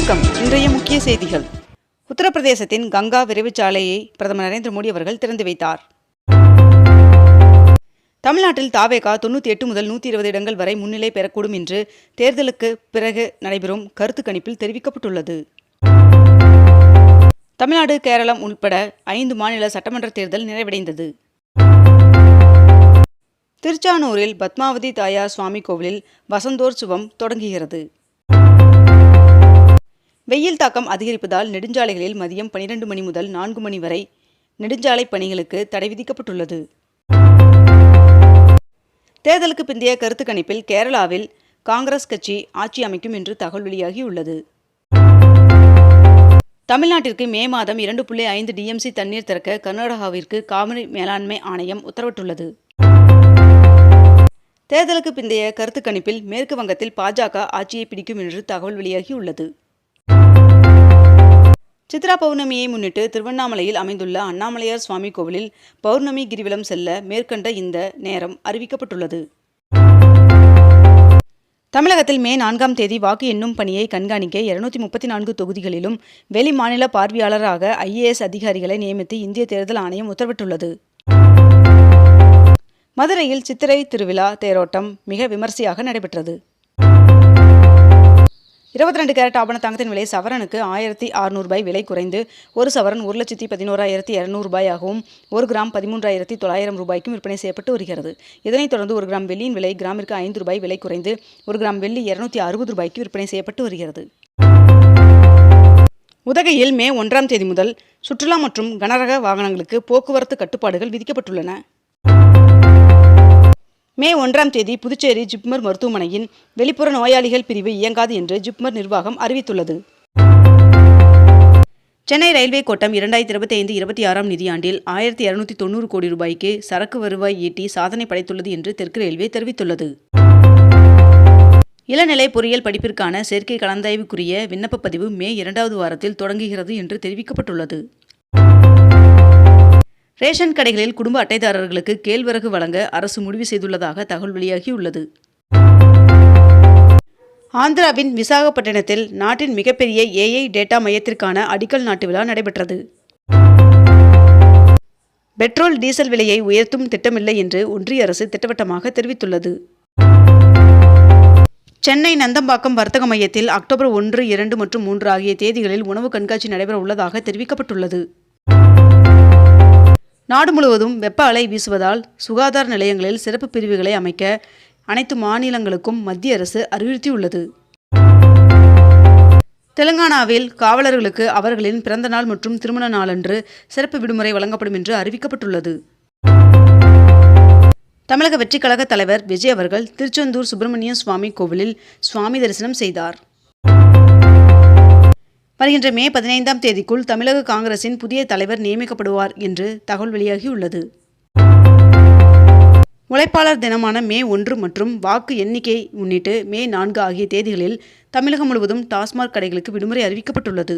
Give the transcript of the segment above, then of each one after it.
வணக்கம். இன்றைய முக்கிய செய்திகள். உத்தரப்பிரதேசத்தின் கங்கா விரைவுச் சாலையை பிரதமர் நரேந்திர மோடி அவர்கள் திறந்து வைத்தார். தமிழ்நாட்டில் தாவேகா 98 முதல் 120 இடங்கள் வரை முன்னிலை பெறக்கூடும் என்று தேர்தலுக்கு பிறகு நடைபெறும் கருத்து கணிப்பில் தெரிவிக்கப்பட்டுள்ளது. தமிழ்நாடு, கேரளம் உள்பட 5 மாநில சட்டமன்ற தேர்தல் நிறைவடைந்தது. திருச்சானூரில் பத்மாவதி தாயார் சுவாமி கோவிலில் வசந்தோற்சவம் தொடங்குகிறது. வெயில் தாக்கம் அதிகரிப்பதால் நெடுஞ்சாலைகளில் மதியம் 12 மணி முதல் 4 மணி வரை நெடுஞ்சாலை பணிகளுக்கு தடை விதிக்கப்பட்டுள்ளது. தேர்தலுக்கு பிந்தைய கருத்து கணிப்பில் கேரளாவில் காங்கிரஸ் கட்சி ஆட்சி அமைக்கும் என்று தகவல் வெளியாகியுள்ளது. தமிழ்நாட்டிற்கு மே மாதம் 2.5 டிஎம்சி தண்ணீர் திறக்க கர்நாடகாவிற்கு காவிரி மேலாண்மை ஆணையம் உத்தரவிட்டுள்ளது. தேர்தலுக்கு பிந்தைய கருத்து கணிப்பில் மேற்கு வங்கத்தில் பாஜக ஆட்சியை பிடிக்கும் என்று தகவல் வெளியாகியுள்ளது. சித்ரா பௌர்ணமியை முன்னிட்டு திருவண்ணாமலையில் அமைந்துள்ள அண்ணாமலையார் சுவாமி கோவிலில் பௌர்ணமி கிரிவலம் செல்ல மேற்கண்ட இந்த நேரம் அறிவிக்கப்பட்டுள்ளது. தமிழகத்தில் மே 4ஆம் தேதி வாக்கு எண்ணும் பணியை கண்காணிக்க 234 தொகுதிகளிலும் வெளி மாநில பார்வையாளராக IAS அதிகாரிகளை நியமித்து இந்திய தேர்தல் ஆணையம் உத்தரவிட்டுள்ளது. மதுரையில் சித்திரை திருவிழா தேரோட்டம் மிக விமர்சையாக நடைபெற்றது. 22 கேரட் ஆபண தங்கத்தின் விலை சவரனுக்கு 1600 ரூபாய் விலை குறைந்து ஒரு சவரன் 1,11,200 ரூபாயாகவும் 1 கிராம் 13,900 ரூபாய்க்கும் விற்பனை செய்யப்பட்டு வருகிறது. இதனைத் தொடர்ந்து 1 கிராம் வெள்ளியின் விலை கிராமிற்கு 5 ரூபாய் விலை குறைந்து 1 கிராம் வெள்ளி 260 ரூபாய்க்கு விற்பனை செய்யப்பட்டு வருகிறது. உதகையில் மே 1ஆம் தேதி முதல் சுற்றுலா மற்றும் கனரக வாகனங்களுக்கு போக்குவரத்து கட்டுப்பாடுகள் விதிக்கப்பட்டுள்ளன. மே 1ஆம் தேதி புதுச்சேரி ஜிப்மர் மருத்துவமனையின் வெளிப்புற நோயாளிகள் பிரிவு இயங்காது என்று ஜிப்மர் நிர்வாகம் அறிவித்துள்ளது. சென்னை ரயில்வே கோட்டம் 2025-26ஆம் நிதியாண்டில் 1290 கோடி ரூபாய்க்கு சரக்கு வருவாய் ஈட்டி சாதனை படைத்துள்ளது என்று தெற்கு ரயில்வே தெரிவித்துள்ளது. இளநிலை பொறியியல் படிப்பிற்கான சேர்க்கை கலந்தாய்வுக்குரிய விண்ணப்ப பதிவு மே 2வது வாரத்தில் தொடங்குகிறது என்று தெரிவிக்கப்பட்டுள்ளது. ரேஷன் கடைகளில் குடும்ப அட்டைதாரர்களுக்கு கேழ்வரகு வழங்க அரசு முடிவு செய்துள்ளதாக தகவல் வெளியாகியுள்ளது. ஆந்திராவின் விசாகப்பட்டினத்தில் நாட்டின் மிகப்பெரிய AI டேட்டா மையத்திற்கான அடிக்கல் நாட்டு விழா நடைபெற்றது. பெட்ரோல், டீசல் விலையை உயர்த்தும் திட்டமில்லை என்று ஒன்றிய அரசு திட்டவட்டமாக தெரிவித்துள்ளது. சென்னை நந்தம்பாக்கம் வர்த்தக மையத்தில் அக்டோபர் 1, 2 மற்றும் 3 ஆகிய தேதிகளில் உணவு கண்காட்சி நடைபெற உள்ளதாக தெரிவிக்கப்பட்டுள்ளது. நாடு முழுவதும் வெப்ப அலை வீசுவதால் சுகாதார நிலையங்களில் சிறப்பு பிரிவுகளை அமைக்க அனைத்து மாநிலங்களுக்கும் மத்திய அரசு அறிவுறுத்தியுள்ளது. தெலுங்கானாவில் காவலர்களுக்கு அவர்களின் பிறந்த நாள் மற்றும் திருமண நாளன்று சிறப்பு விடுமுறை வழங்கப்படும் என்று அறிவிக்கப்பட்டுள்ளது. தமிழக வெற்றிக் கழக தலைவர் விஜய் அவர்கள் திருச்செந்தூர் சுப்பிரமணிய சுவாமி கோவிலில் சுவாமி தரிசனம் செய்தார். வருகின்ற மே 15ஆம் தேதிக்குள் தமிழக காங்கிரசின் புதிய தலைவர் நியமிக்கப்படுவார் என்று தகவல் வெளியாகியுள்ளது. உழைப்பாளர் தினமான மே 1 மற்றும் வாக்கு எண்ணிக்கை முன்னிட்டு மே 4 ஆகிய தேதிகளில் தமிழகம் முழுவதும் டாஸ்மாக் கடைகளுக்கு விடுமுறை அறிவிக்கப்பட்டுள்ளது.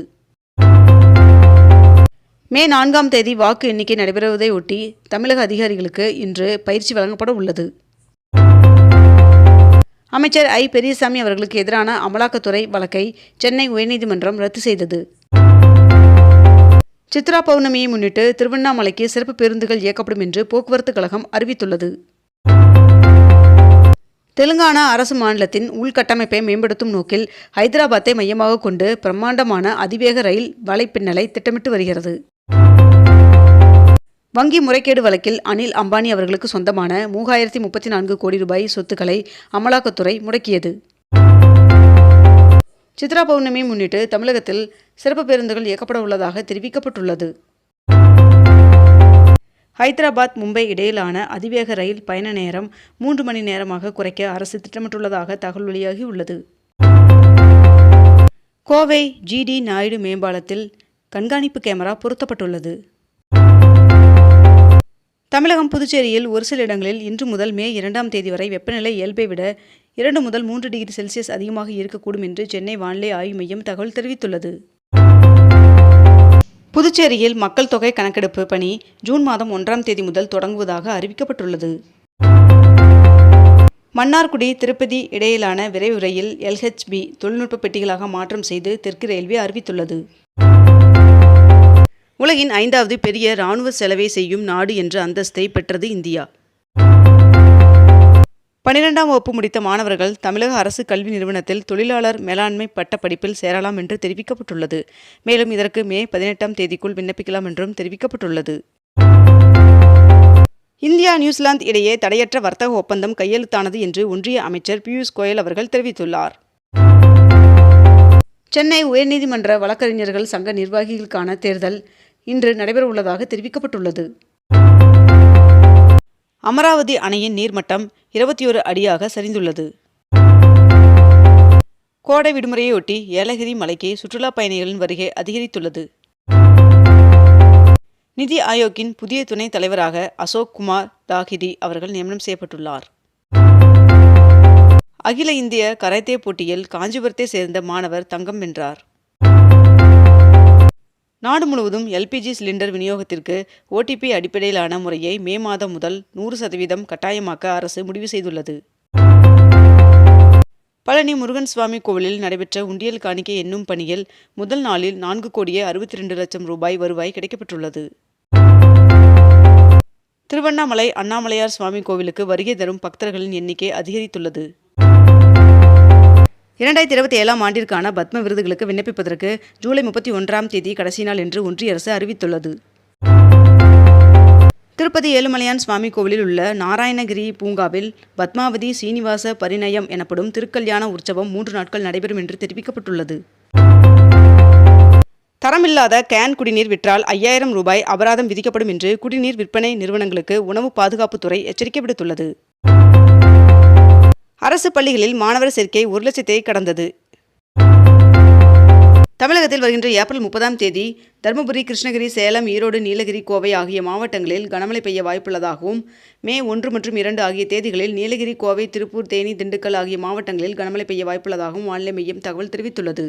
மே 4ஆம் தேதி வாக்கு எண்ணிக்கை நடைபெறுவதை ஒட்டி தமிழக அதிகாரிகளுக்கு இன்று பயிற்சி வழங்கப்பட உள்ளது. அமைச்சர் பெரியசாமி அவர்களுக்கு எதிரான அமலாக்கத்துறை வழக்கை சென்னை உயர்நீதிமன்றம் ரத்து செய்தது. சித்ரா பௌர்ணமியை முன்னிட்டு திருவண்ணாமலைக்கு சிறப்பு பேருந்துகள் இயக்கப்படும் என்று போக்குவரத்து கழகம் அறிவித்துள்ளது. தெலுங்கானா அரசு மாநிலத்தின் உள்கட்டமைப்பை மேம்படுத்தும் நோக்கில் ஹைதராபாத்தை மையமாக கொண்டு பிரம்மாண்டமான அதிவேக ரயில் வலைப்பின்னலை திட்டமிட்டு வருகிறது. வங்கி முறைகேடு வழக்கில் அனில் அம்பானி அவர்களுக்கு சொந்தமான 3034 கோடி ரூபாய் சொத்துக்களை அமலாக்கத்துறை முடக்கியது. சித்ரா பௌர்ணமியை முன்னிட்டு தமிழகத்தில் சிறப்பு பேருந்துகள் இயக்கப்பட உள்ளதாக தெரிவிக்கப்பட்டுள்ளது. ஹைதராபாத், மும்பை இடையிலான அதிவேக ரயில் பயண நேரம் 3 மணி நேரமாக குறைக்க அரசு திட்டமிட்டுள்ளதாக தகவல் வெளியாகியுள்ளது. கோவை GD நாயுடு மேம்பாலத்தில் கண்காணிப்பு கேமரா பொருத்தப்பட்டுள்ளது. தமிழகம், புதுச்சேரியில் ஒரு சில இடங்களில் இன்று முதல் மே 2ஆம் தேதி வரை வெப்பநிலை இயல்பை விட 2 முதல் 3 டிகிரி செல்சியஸ் அதிகமாக இருக்கக்கூடும் என்று சென்னை வானிலை ஆய்வு மையம் தகவல் தெரிவித்துள்ளது. புதுச்சேரியில் மக்கள் தொகை கணக்கெடுப்பு பணி ஜூன் மாதம் 1ஆம் தேதி முதல் தொடங்குவதாக அறிவிக்கப்பட்டுள்ளது. மன்னார்குடி திருப்பதி இடையிலான விரைவு ரயில் LHB தொழில்நுட்ப பெட்டிகளாக மாற்றம் செய்து தெற்கு ரயில்வே அறிவித்துள்ளது. உலகின் 5வது பெரிய இராணுவ செலவை செய்யும் நாடு என்ற அந்தஸ்தை பெற்றது இந்தியா. 12ஆம் வகுப்பு முடித்த மாணவர்கள் தமிழக அரசு கல்வி நிறுவனத்தில் தொழிலாளர் மேலாண்மை பட்ட படிப்பில் சேரலாம் என்று தெரிவிக்கப்பட்டுள்ளது. மேலும் இதற்கு மே 18ஆம் தேதிக்குள் விண்ணப்பிக்கலாம் என்றும் தெரிவிக்கப்பட்டுள்ளது. இந்தியா நியூசிலாந்து இடையே தடையற்ற வர்த்தக ஒப்பந்தம் கையெழுத்தானது என்று ஒன்றிய அமைச்சர் பியூஷ் கோயல் அவர்கள் தெரிவித்துள்ளார். சென்னை உயர்நீதிமன்ற வழக்கறிஞர்கள் சங்க நிர்வாகிகளுக்கான தேர்தல் இன்று நடைபெறவுள்ளதாக தெரிவிக்கப்பட்டுள்ளது. அமராவதி அணையின் நீர்மட்டம் 21 அடியாக சரிந்துள்ளது. கோடை விடுமுறையொட்டி ஏலகிரி மலைக்கு சுற்றுலா பயணிகளின் வருகை அதிகரித்துள்ளது. நிதி ஆயோக்கின் புதிய துணைத் தலைவராக அசோக் குமார் தாஹிரி அவர்கள் நியமனம் செய்யப்பட்டுள்ளார். அகில இந்திய கராத்தே போட்டியில் காஞ்சிபுரத்தை சேர்ந்த மாணவர் தங்கம் வென்றார். நாடு முழுவதும் LPG சிலிண்டர் விநியோகத்திற்கு OTP அடிப்படையிலான முறையை மே மாதம் முதல் 100% கட்டாயமாக்க அரசு முடிவு செய்துள்ளது. பழனி முருகன் சுவாமி கோவிலில் நடைபெற்ற உண்டியல் காணிக்கை எண்ணும் பணியில் முதல் நாளில் 4,62,00,000 ரூபாய் வருவாய் கிடைக்கப்பெற்றுள்ளது. திருவண்ணாமலை அண்ணாமலையார் சுவாமி கோவிலுக்கு வருகை தரும் பக்தர்களின் எண்ணிக்கை அதிகரித்துள்ளது. 2027ஆம் ஆண்டிற்கான பத்ம விருதுகளுக்கு விண்ணப்பிப்பதற்கு ஜூலை 31ஆம் தேதி கடைசி நாள் என்று ஒன்றிய அரசு அறிவித்துள்ளது. திருப்பதி ஏழுமலையான் சுவாமி கோவிலில் உள்ள நாராயணகிரி பூங்காவில் பத்மாவதி சீனிவாச பரிணயம் எனப்படும் திருக்கல்யாண உற்சவம் 3 நாட்கள் நடைபெறும் என்று தெரிவிக்கப்பட்டுள்ளது. தரமில்லாத கேன் குடிநீர் விற்றால் 5000 ரூபாய் அபராதம் விதிக்கப்படும் என்று குடிநீர் விற்பனை நிறுவனங்களுக்கு உணவு பாதுகாப்புத்துறை எச்சரிக்கை விடுத்துள்ளது. அரசு பள்ளிகளில் மாணவர் சேர்க்கை 1,00,000 கடந்தது. தமிழகத்தில் வருகின்ற ஏப்ரல் 30ஆம் தேதி தருமபுரி, கிருஷ்ணகிரி, சேலம், ஈரோடு, நீலகிரி, கோவை ஆகிய மாவட்டங்களில் கனமழை பெய்ய வாய்ப்புள்ளதாகவும், மே 1 மற்றும் 2 ஆகிய தேதிகளில் நீலகிரி, கோவை, திருப்பூர், தேனி, திண்டுக்கல் ஆகிய மாவட்டங்களில் கனமழை பெய்ய வாய்ப்புள்ளதாகவும் வானிலை மையம் தகவல் தெரிவித்துள்ளது.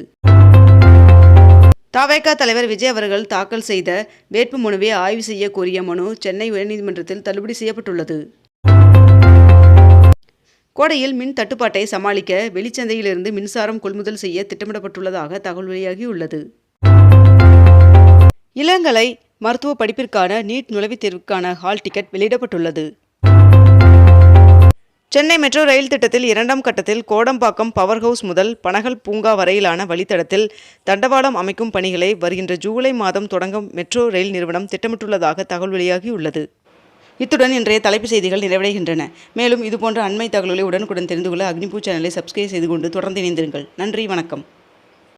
தவேக தலைவர் விஜய் அவர்கள் தாக்கல் செய்த வேட்பு மனுவை ஆய்வு செய்ய கோரிய மனு சென்னை உயர்நீதிமன்றத்தில் தள்ளுபடி செய்யப்பட்டுள்ளது. கோடையில் மின் தட்டுப்பாட்டை சமாளிக்க வெளிச்சந்தையிலிருந்து மின்சாரம் கொள்முதல் செய்ய திட்டமிடப்பட்டுள்ளதாக தகவல் வெளியாகியுள்ளது. இளங்கலை மருத்துவ படிப்பிற்கான நீட் நுழைவுத் தேர்வுக்கான ஹால் டிக்கெட் வெளியிடப்பட்டுள்ளது. சென்னை மெட்ரோ ரயில் திட்டத்தில் 2ஆம் கட்டத்தில் கோடம்பாக்கம் பவர் ஹவுஸ் முதல் பனகல் பூங்கா வரையிலான வழித்தடத்தில் தண்டவாளம் அமைக்கும் பணிகளை வருகின்ற ஜூலை மாதம் தொடங்க மெட்ரோ ரயில் நிறுவனம் திட்டமிட்டுள்ளதாக தகவல் வெளியாகியுள்ளது. இத்துடன் இன்றைய தலைப்புச் செய்திகள் நிறைவடைகின்றன. மேலும் இதுபோன்ற அண்மை தகவல்களை உடனுக்குடன் தெரிந்து கொள்ள அக்னிபூ சேனலை சப்ஸ்கிரைப் செய்து கொண்டு தொடர்ந்து இணைந்திருங்கள். நன்றி, வணக்கம்.